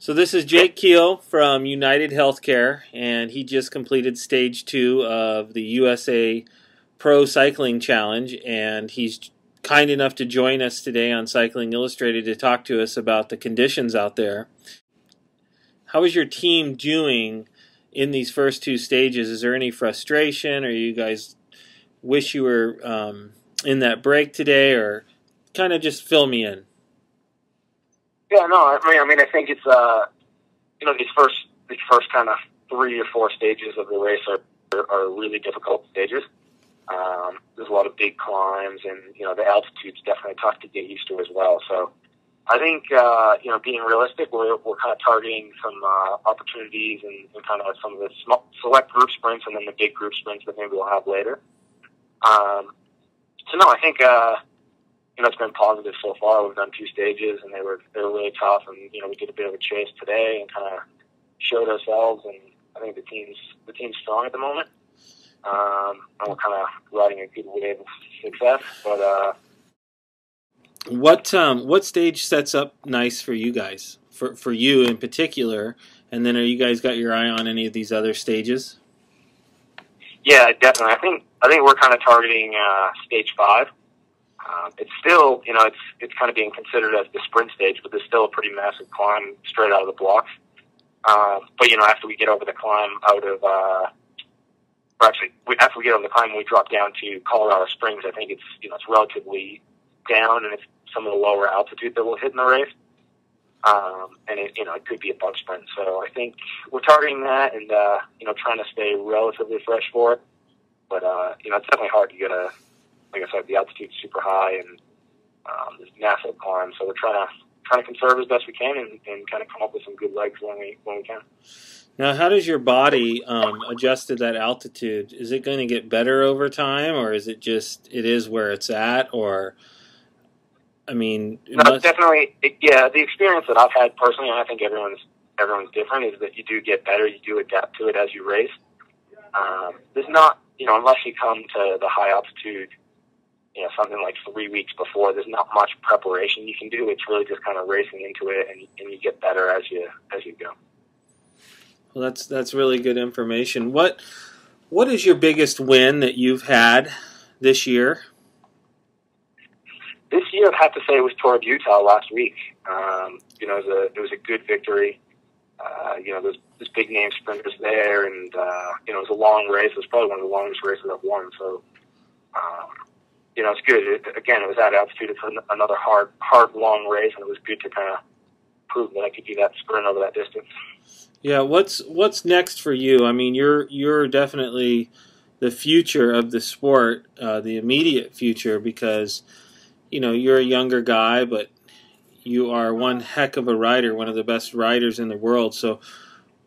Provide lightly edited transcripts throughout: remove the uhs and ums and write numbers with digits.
So this is Jake Keough from United Healthcare, and he just completed stage 2 of the USA Pro Cycling Challenge, and he's kind enough to join us today on Cycling Illustrated to talk to us about the conditions out there. How is your team doing in these first 2 stages? Is there any frustration, or you guys wish you were in that break today, or kind of just fill me in? Yeah, no, I mean, I think it's these first kind of 3 or 4 stages of the race are really difficult stages. There's a lot of big climbs, and the altitude's definitely tough to get used to as well. So I think being realistic, we're kind of targeting some opportunities and kind of some of the select group sprints, and then the big group sprints that maybe we'll have later. So no, I think it's been positive so far. We've done 2 stages, and they were really tough, and we did a bit of a chase today and kind of showed ourselves. And I think the team's strong at the moment. And we're kind of riding a good wave of success. But what stage sets up nice for you guys? For you in particular, and then are you guys got your eye on any of these other stages? Yeah, definitely. I think we're kind of targeting stage 5. It's still, it's kind of being considered as the sprint stage, but there's still a pretty massive climb straight out of the blocks. But after we get over the climb after we get over the climb, we drop down to Colorado Springs. I think it's relatively down, and it's some of the lower altitude that we'll hit in the race. And it could be a bunch sprint. So I think we're targeting that, and trying to stay relatively fresh for it. But it's definitely hard to get like I said, the altitude's super high, and there's massive climbs. So we're trying to conserve as best we can, and kind of come up with some good legs when we can. Now, how does your body adjust to that altitude? Is it going to get better over time, or is it just it is where it's at? Or I mean, definitely, the experience that I've had personally, and I think everyone's different, is that you do get better, you do adapt to it as you race. There's not, unless you come to the high altitude, something like 3 weeks before, there's not much preparation you can do. It's really just kind of racing into it, and you get better as you go. Well, that's really good information. What is your biggest win that you've had this year? This year, I'd have to say it was toward Utah last week. It was a good victory. There's big name sprinters there, and it was a long race. It was probably one of the longest races I've won. So, it's good. It was at altitude. It's another hard, long race, and it was good to kind of prove that I could do that sprint over that distance. Yeah, what's next for you? I mean, you're definitely the future of the sport, the immediate future, because you're a younger guy, but you are one heck of a rider, one of the best riders in the world. So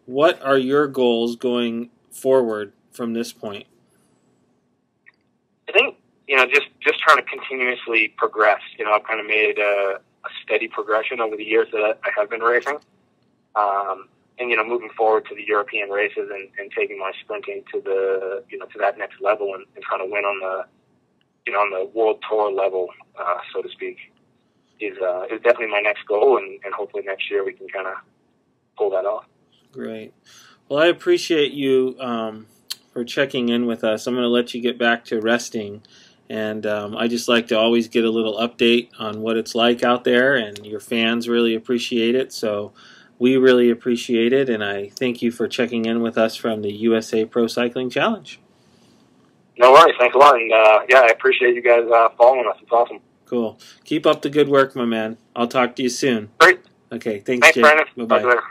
what are your goals going forward from this point? I think, just trying to continuously progress. I've kind of made a steady progression over the years that I have been racing. And, moving forward to the European races and taking my sprinting to to that next level and trying to win on the world tour level, so to speak, is definitely my next goal, and hopefully next year we can kind of pull that off. Great. Well, I appreciate you for checking in with us. I'm going to let you get back to resting, and I just like to always get a little update on what it's like out there, and your fans really appreciate it, so we really appreciate it, and I thank you for checking in with us from the USA Pro Cycling Challenge. No worries. Thanks a lot. And, I appreciate you guys following us. It's awesome. Cool. Keep up the good work, my man. I'll talk to you soon. Great. Okay. Thanks, Jake. Brandon. Bye-bye. Talk to you later.